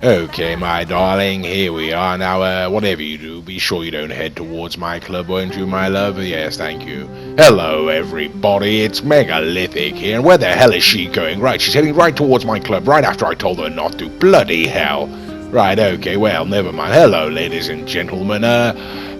Okay, my darling, here we are. Now, whatever you do, be sure you don't head towards my club, won't you, my love? Yes, thank you. Hello, everybody, it's Megalithic here, and where the hell is she going? Right, she's heading right towards my club, right after I told her not to. Bloody hell. Right, okay, well, never mind. Hello, ladies and gentlemen,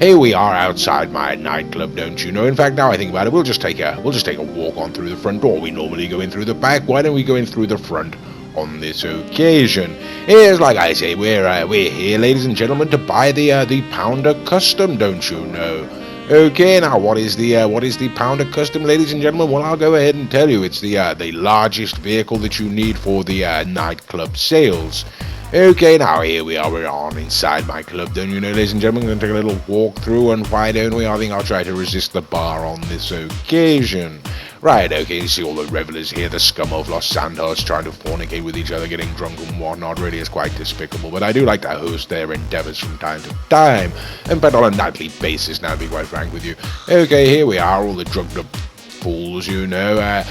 here we are outside my nightclub, don't you know? In fact, now I think about it, we'll just take a walk on through the front door. We normally go in through the back. Why don't we go in through the front on this occasion? Here's, like I say, we're here, ladies and gentlemen, to buy the Pounder Custom, don't you know? Okay, now what is the Pounder Custom, ladies and gentlemen? Well, I'll go ahead and tell you, it's the largest vehicle that you need for the nightclub sales. Okay, now here we are, we're on inside my club, don't you know, ladies and gentlemen? We're going to take a little walk through, and why don't we? I think I'll try to resist the bar on this occasion. Right, okay, you see all the revelers here, the scum of Los Santos trying to fornicate with each other, getting drunk and whatnot. Really is quite despicable, but I do like to host their endeavors from time to time, and but on a nightly basis now, to be quite frank with you. Okay, here we are, all the drugged up fools, you know,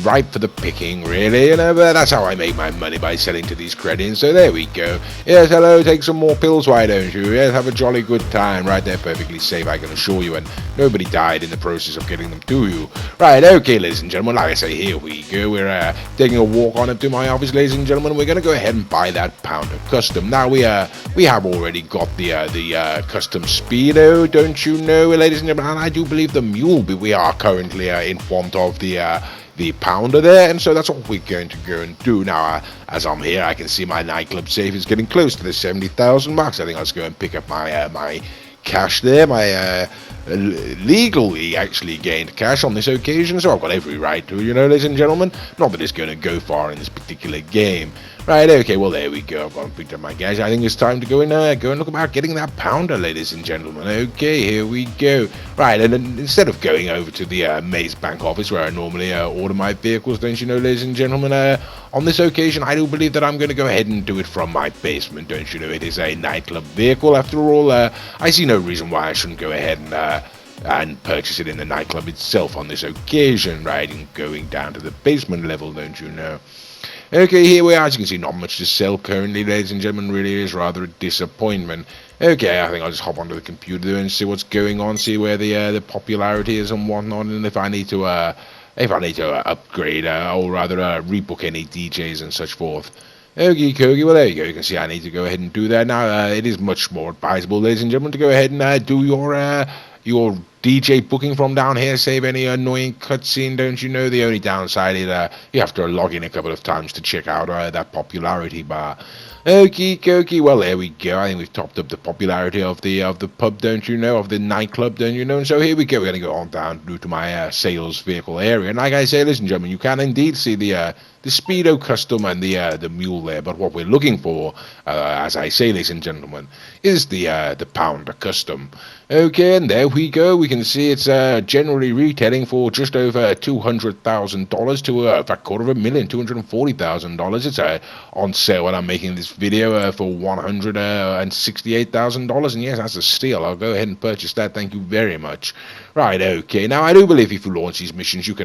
ripe for the picking, really, you know, but that's how I make my money, by selling to these credits, so there we go. Yes, hello, take some more pills, why don't you? Yes, have a jolly good time. Right, they're perfectly safe, I can assure you, and nobody died in the process of getting them to you. Right, okay, ladies and gentlemen, like I say, here we go. We're taking a walk on up to my office, ladies and gentlemen. We're going to go ahead and buy that Pounder Custom. Now, we have already got the Custom Speedo, don't you know, ladies and gentlemen, and I do believe the Mule, but we are currently in front of the Pounder there, and so that's what we're going to go and do. Now, as I'm here, I can see my nightclub safe is getting close to the 70,000 marks. I think I'll just go and pick up my cash there, my legally actually gained cash on this occasion, so I've got every right to, you know, ladies and gentlemen. Not that it's going to go far in this particular game. Right, okay, well, there we go. I've gone and picked up my cash. I think it's time to go and look about getting that Pounder, ladies and gentlemen. Okay, here we go. Right, and instead of going over to the Maze Bank office where I normally order my vehicles, don't you know, ladies and gentlemen, on this occasion, I do believe that I'm going to go ahead and do it from my basement, don't you know? It is a nightclub vehicle, after all. I see no reason why I shouldn't go ahead and purchase it in the nightclub itself on this occasion, right, and going down to the basement level, don't you know? Okay, here we are. As you can see, not much to sell currently, ladies and gentlemen. Really is rather a disappointment. Okay, I think I'll just hop onto the computer and see what's going on, see where the popularity is and whatnot, and if I need to upgrade or rather rebook any DJs and such forth. Okie dokie, well there you go, you can see I need to go ahead and do that now. It is much more advisable, ladies and gentlemen, to go ahead and do your DJ booking from down here, save any annoying cutscene, don't you know? The only downside is you have to log in a couple of times to check out that popularity bar. Okie dokie, well there we go. I think we've topped up the popularity of the pub, don't you know, of the nightclub, don't you know? And so here we go. We're going to go on down to my sales vehicle area. And like I say, ladies and gentlemen, you can indeed see the Speedo Custom and the Mule there. But what we're looking for, as I say, ladies and gentlemen, is the Pounder Custom. Okay, and there we go. We can see it's generally retailing for just over $200,000 to a $240,000, $240,000. It's on sale when I'm making this video for $168,000, and yes, that's a steal. I'll go ahead and purchase that. Thank you very much. Right, okay. Now, I do believe if you launch these missions, you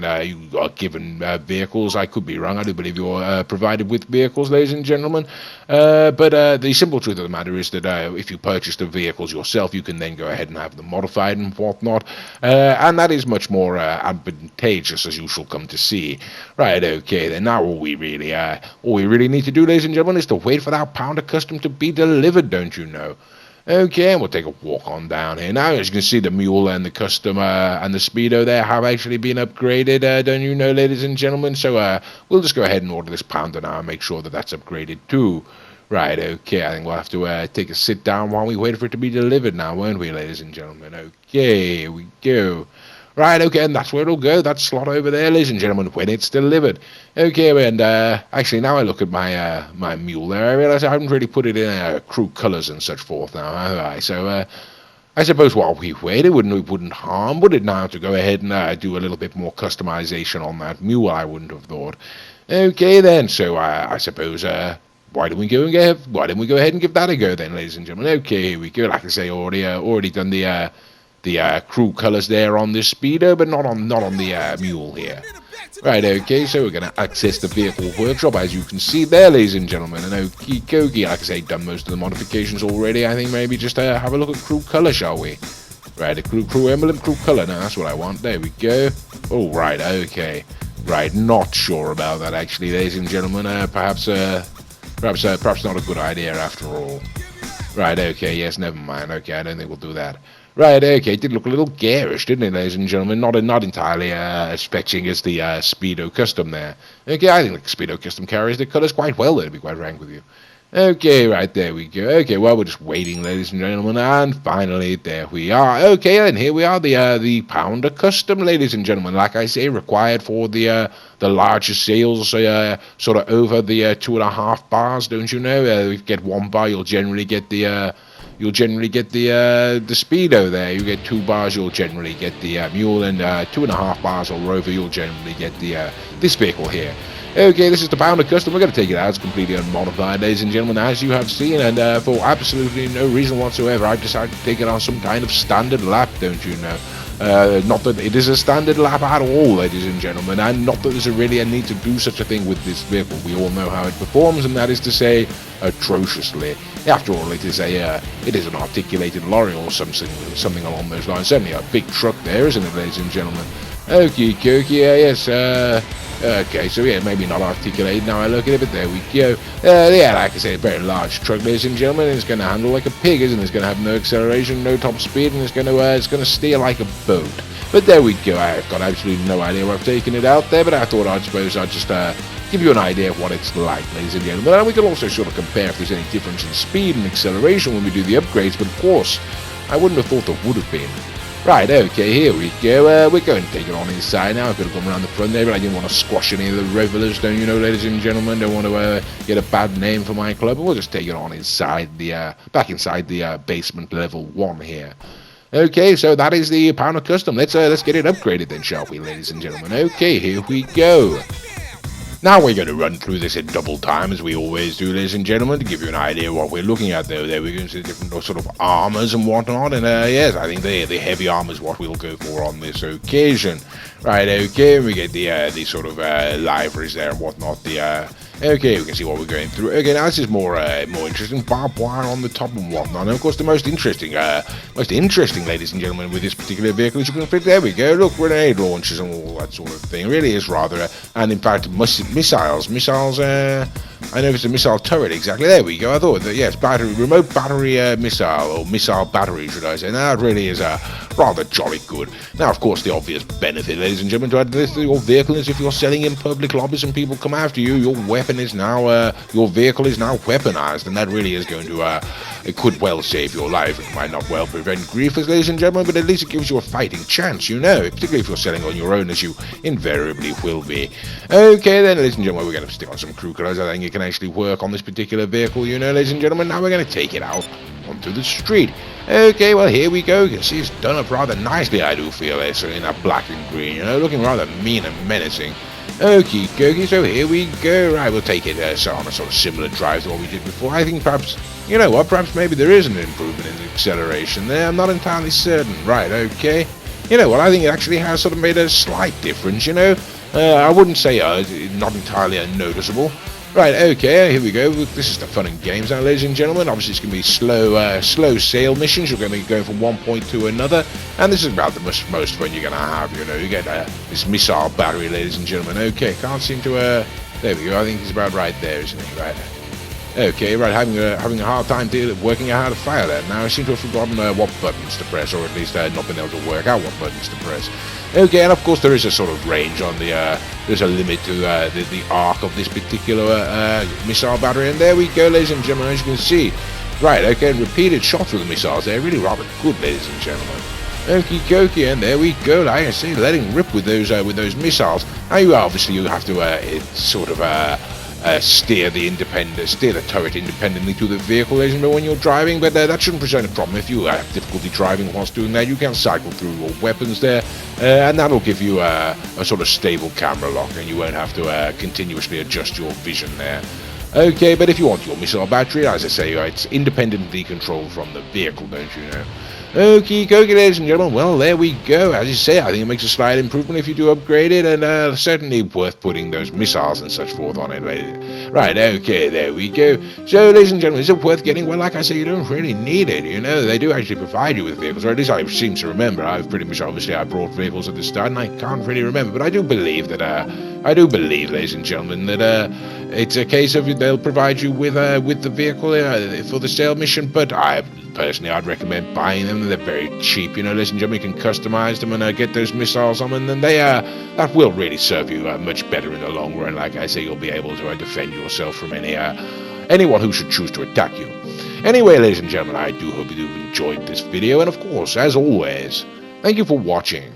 are given vehicles. I could be wrong. I do believe you're provided with vehicles, ladies and gentlemen. But the simple truth of the matter is that if you purchase the vehicles yourself, you can then go ahead and have them modified and whatnot. And that is much more advantageous, as you shall come to see. Right, okay. Then now all we really need to do, ladies and gentlemen, is to wait for that Pounder Custom to be delivered, don't you know? Okay, and we'll take a walk on down here. Now, as you can see, the Mule and the Custom and the Speedo there have actually been upgraded, don't you know, ladies and gentlemen? So we'll just go ahead and order this Pounder now and make sure that that's upgraded too. Right, okay, I think we'll have to take a sit down while we wait for it to be delivered now, won't we, ladies and gentlemen? Okay, here we go. Right, okay, and that's where it'll go, that slot over there, ladies and gentlemen, when it's delivered. Okay, and actually, now I look at my my Mule there, I realise I haven't really put it in crew colours and such forth now, have I? So, I suppose while we wait, it wouldn't harm, would it now, to go ahead and do a little bit more customization on that Mule, I wouldn't have thought. Okay, then, so I suppose, why don't we go ahead and give that a go then, ladies and gentlemen? Okay, here we go. Like I say, already done the crew colours there on this Speedo, but not on the Mule here. Right, okay, so we're going to access the vehicle workshop, as you can see there, ladies and gentlemen. And okie dokie, like I say, done most of the modifications already. I think maybe just have a look at crew color, shall we? Right, the crew emblem, crew color. No, that's what I want. There we go. Oh, right, okay. Right, not sure about that, actually, ladies and gentlemen. Perhaps not a good idea after all. Right, okay, yes, never mind. Okay, I don't think we'll do that. Right, okay, it did look a little garish, didn't it, ladies and gentlemen? Not entirely as fetching as the Speedo Custom there. Okay, I think the Speedo Custom carries the colours quite well, to be quite frank with you. Okay, right, there we go. Okay, well, we're just waiting, ladies and gentlemen, and finally, there we are. Okay, and here we are, the Pounder Custom, ladies and gentlemen. Like I say, required for the larger sails, sort of over the 2.5 bars, don't you know? If you get 1 bar, you'll generally get the Speedo there. You get 2 bars, you'll generally get the Mule, and 2.5 bars or Rover, you'll generally get the this vehicle here. Okay, this is the Pounder Custom. We're going to take it out. It's completely unmodified, ladies and gentlemen, as you have seen, and for absolutely no reason whatsoever, I've decided to take it on some kind of standard lap, don't you know? Not that it is a standard lap at all, ladies and gentlemen, and not that there's really a need to do such a thing with this vehicle. We all know how it performs, and that is to say, atrociously. After all, it is an articulated lorry or something along those lines. Certainly a big truck there, isn't it, ladies and gentlemen? Okie dokie, yes, okay, so yeah, maybe not articulated now I look at it, but there we go. Yeah, like I say, a very large truck, ladies and gentlemen. It's going to handle like a pig, isn't it? It's going to have no acceleration, no top speed, and it's going to steer like a boat. But there we go. I've got absolutely no idea where I've taken it out there, but I thought I'd just give you an idea of what it's like, ladies and gentlemen. And we can also sort of compare if there's any difference in speed and acceleration when we do the upgrades, but of course, I wouldn't have thought there would have been. Right, okay, here we go. We're going to take it on inside now. I could have gone around the front there, but I didn't want to squash any of the revelers, don't you know, ladies and gentlemen? Don't want to get a bad name for my club. We'll just take it on inside back inside the basement level 1 here. Okay, so that is the Pounder Custom. Let's get it upgraded then, shall we, ladies and gentlemen? Okay, here we go. Now we're going to run through this in double time, as we always do, ladies and gentlemen, to give you an idea of what we're looking at, though. There we're going to see different sort of armors and whatnot, and yes, I think the heavy armor is what we'll go for on this occasion. Right, okay, we get the sort of liveries there and whatnot, okay, we can see what we're going through. Okay, now this is more interesting. Barbed wire on the top and whatnot. And of course, the most interesting, ladies and gentlemen, with this particular vehicle is you can fit. There we go. Look, grenade launchers and all that sort of thing. It really is rather, and in fact, missiles. I know if it's a missile turret exactly. There we go. I thought that yes, remote battery missile or missile battery, should I say? Now that really is rather jolly good. Now, of course, the obvious benefit, ladies and gentlemen, to add this to your vehicle is if you're selling in public lobbies and people come after you, your weapon is now, your vehicle is now weaponized, and that really is going to, it could well save your life. It might not well prevent grief, ladies and gentlemen, but at least it gives you a fighting chance, you know, particularly if you're selling on your own, as you invariably will be. Okay, then, ladies and gentlemen, we're going to stick on some crew colors. I think it can actually work on this particular vehicle, you know, ladies and gentlemen. Now we're going to take it out onto the street. Okay, well, here we go. You can see it's done up rather nicely, I do feel, in that black and green, you know, looking rather mean and menacing. Okie dokie, so here we go. Right, we'll take it on a sort of similar drive to what we did before. I think perhaps, you know what, perhaps maybe there is an improvement in the acceleration there. I'm not entirely certain. Right, okay. You know what, I think it actually has sort of made a slight difference, you know. I wouldn't say not entirely unnoticeable. Right, okay, here we go. This is the fun and games now, ladies and gentlemen. Obviously, it's going to be slow sail missions. You're going to be going from one point to another, and this is about the most fun you're going to have, you know. You get this missile battery, ladies and gentlemen. Okay, can't seem to, there we go. I think he's about right there, isn't he? Right. Okay, right, having a hard time working out how to fire that. Now, I seem to have forgotten what buttons to press, or at least not been able to work out what buttons to press. Okay, and of course there is a sort of range on the, there's a limit to the arc of this particular missile battery, and there we go, ladies and gentlemen, as you can see. Right, okay, and repeated shots with the missiles, they're really rather good, ladies and gentlemen. Okie dokie, and there we go, like I say, letting rip with those missiles. Now you obviously have to sort of steer the turret independently to the vehicle, ladies and gentlemen, when you're driving, but that shouldn't present a problem. If you have difficulty driving whilst doing that, you can cycle through your weapons there, and that'll give you a sort of stable camera lock, and you won't have to continuously adjust your vision there. Okay, but if you want your missile battery, as I say, it's independently controlled from the vehicle, don't you know? Okie dokie, ladies and gentlemen, well, there we go. As you say, I think it makes a slight improvement if you do upgrade it, and certainly worth putting those missiles and such forth on it. Right, okay, there we go. So, ladies and gentlemen, is it worth getting? Well, like I say, you don't really need it, you know. They do actually provide you with vehicles, or at least I seem to remember. I've pretty much, obviously, I brought vehicles at the start, and I can't really remember, but I do believe that, ladies and gentlemen, that it's a case of they'll provide you with the vehicle for the sale mission, but personally, I'd recommend buying them. They're very cheap, you know, ladies and gentlemen. You can customize them and get those missiles on them, and they that will really serve you much better in the long run. Like I say, you'll be able to defend yourself from anyone who should choose to attack you. Anyway, ladies and gentlemen, I do hope you enjoyed this video, and of course, as always, thank you for watching.